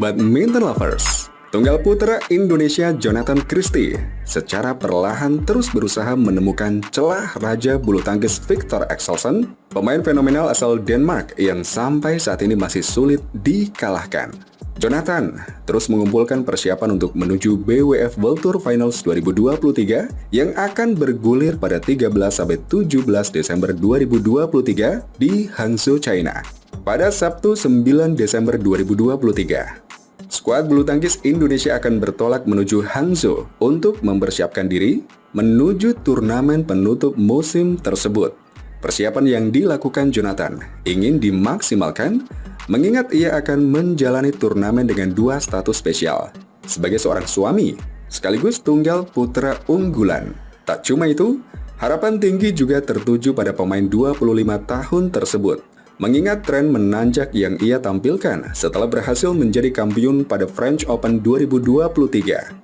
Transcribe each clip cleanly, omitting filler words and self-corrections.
Badminton lovers, tunggal putra Indonesia Jonathan Christie secara perlahan terus berusaha menemukan celah raja bulu tangkis Viktor Axelsen, pemain fenomenal asal Denmark yang sampai saat ini masih sulit dikalahkan. Jonathan terus mengumpulkan persiapan untuk menuju BWF World Tour Finals 2023 yang akan bergulir pada 13-17 Desember 2023 di Hangzhou, China. Pada Sabtu 9 Desember 2023, skuad bulu tangkis Indonesia akan bertolak menuju Hangzhou untuk mempersiapkan diri menuju turnamen penutup musim tersebut. Persiapan yang dilakukan Jonathan ingin dimaksimalkan mengingat ia akan menjalani turnamen dengan dua status spesial, sebagai seorang suami sekaligus tunggal putra unggulan. Tak cuma itu, harapan tinggi juga tertuju pada pemain 25 tahun tersebut, mengingat tren menanjak yang ia tampilkan setelah berhasil menjadi kampiun pada French Open 2023.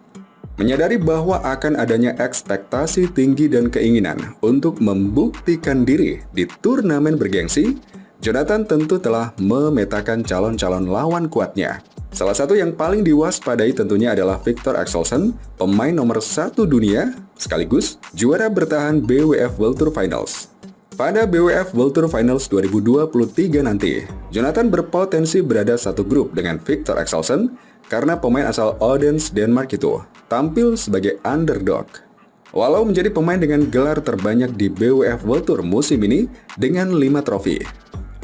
Menyadari bahwa akan adanya ekspektasi tinggi dan keinginan untuk membuktikan diri di turnamen bergengsi, Jonathan tentu telah memetakan calon-calon lawan kuatnya. Salah satu yang paling diwaspadai tentunya adalah Viktor Axelsen, pemain nomor 1 dunia, sekaligus juara bertahan BWF World Tour Finals. Pada BWF World Tour Finals 2023 nanti, Jonathan berpotensi berada satu grup dengan Viktor Axelsen karena pemain asal Odense, Denmark itu tampil sebagai underdog. Walau menjadi pemain dengan gelar terbanyak di BWF World Tour musim ini dengan 5 trofi,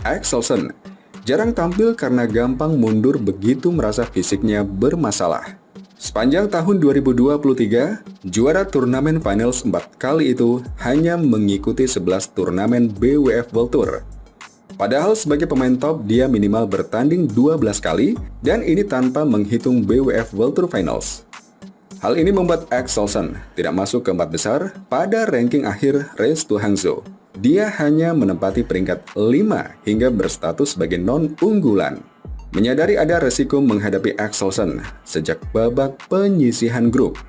Axelsen jarang tampil karena gampang mundur begitu merasa fisiknya bermasalah. Sepanjang tahun 2023, juara turnamen finals 4 kali itu hanya mengikuti 11 turnamen BWF World Tour. Padahal sebagai pemain top, dia minimal bertanding 12 kali dan ini tanpa menghitung BWF World Tour Finals. Hal ini membuat Axelsen tidak masuk ke 4 besar pada ranking akhir Race to Hangzhou. Dia hanya menempati peringkat 5 hingga berstatus sebagai non-unggulan. Menyadari ada resiko menghadapi Axelsen sejak babak penyisihan grup,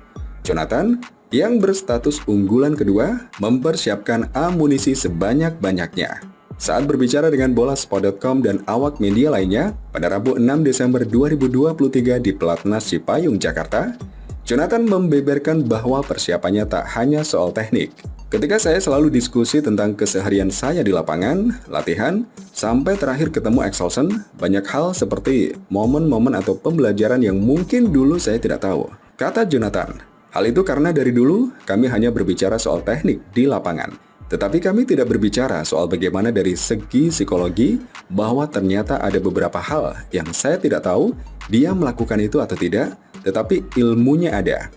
Jonathan yang berstatus unggulan kedua mempersiapkan amunisi sebanyak-banyaknya. Saat berbicara dengan Bola.sport.com dan awak media lainnya pada Rabu 6 Desember 2023 di Pelatnas Cipayung, Jakarta, Jonathan membeberkan bahwa persiapannya tak hanya soal teknik. Ketika saya selalu diskusi tentang keseharian saya di lapangan, latihan, sampai terakhir ketemu Axelsen, banyak hal seperti momen-momen atau pembelajaran yang mungkin dulu saya tidak tahu. Kata Jonathan, hal itu karena dari dulu kami hanya berbicara soal teknik di lapangan. Tetapi kami tidak berbicara soal bagaimana dari segi psikologi bahwa ternyata ada beberapa hal yang saya tidak tahu dia melakukan itu atau tidak, tetapi ilmunya ada.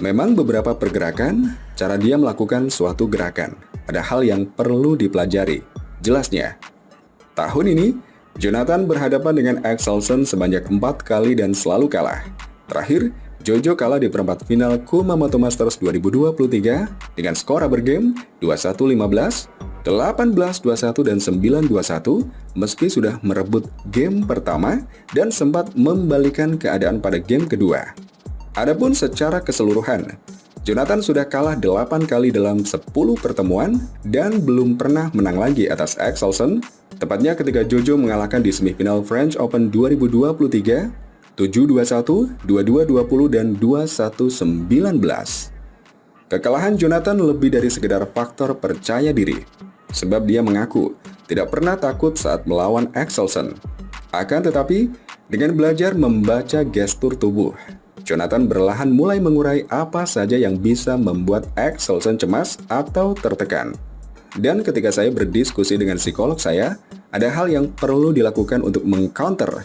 Memang beberapa pergerakan, cara dia melakukan suatu gerakan, ada hal yang perlu dipelajari. Jelasnya, tahun ini, Jonathan berhadapan dengan Axelsen sebanyak 4 kali dan selalu kalah. Terakhir, Jojo kalah di perempat final Kumamoto Masters 2023 dengan skor rubber game 21-15, 18-21 dan 9-21 meski sudah merebut game pertama dan sempat membalikan keadaan pada game kedua. Adapun secara keseluruhan, Jonathan sudah kalah 8 kali dalam 10 pertemuan dan belum pernah menang lagi atas Axelsen, tepatnya ketika Jojo mengalahkan di semifinal French Open 2023, 7-21, 22-20, dan 21-19. Kekalahan Jonathan lebih dari sekedar faktor percaya diri, sebab dia mengaku tidak pernah takut saat melawan Axelsen. Akan tetapi, dengan belajar membaca gestur tubuh, Jonathan perlahan mulai mengurai apa saja yang bisa membuat Axelsen cemas atau tertekan. Dan ketika saya berdiskusi dengan psikolog saya, ada hal yang perlu dilakukan untuk meng-counter,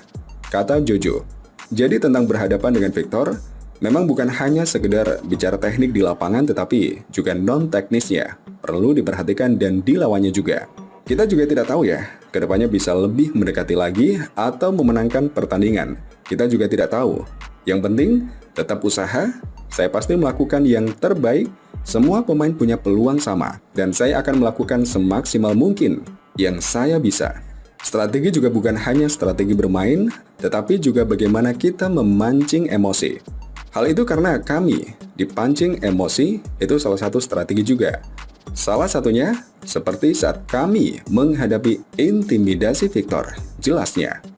kata Jojo. Jadi tentang berhadapan dengan Viktor, memang bukan hanya sekedar bicara teknik di lapangan tetapi juga non-teknisnya perlu diperhatikan dan dilawannya juga. Kita juga tidak tahu ya, kedepannya bisa lebih mendekati lagi atau memenangkan pertandingan. Kita juga tidak tahu. Yang penting, tetap usaha, saya pasti melakukan yang terbaik, semua pemain punya peluang sama, dan saya akan melakukan semaksimal mungkin yang saya bisa. Strategi juga bukan hanya strategi bermain, tetapi juga bagaimana kita memancing emosi. Hal itu karena kami dipancing emosi, itu salah satu strategi juga. Salah satunya, seperti saat kami menghadapi intimidasi Viktor, jelasnya.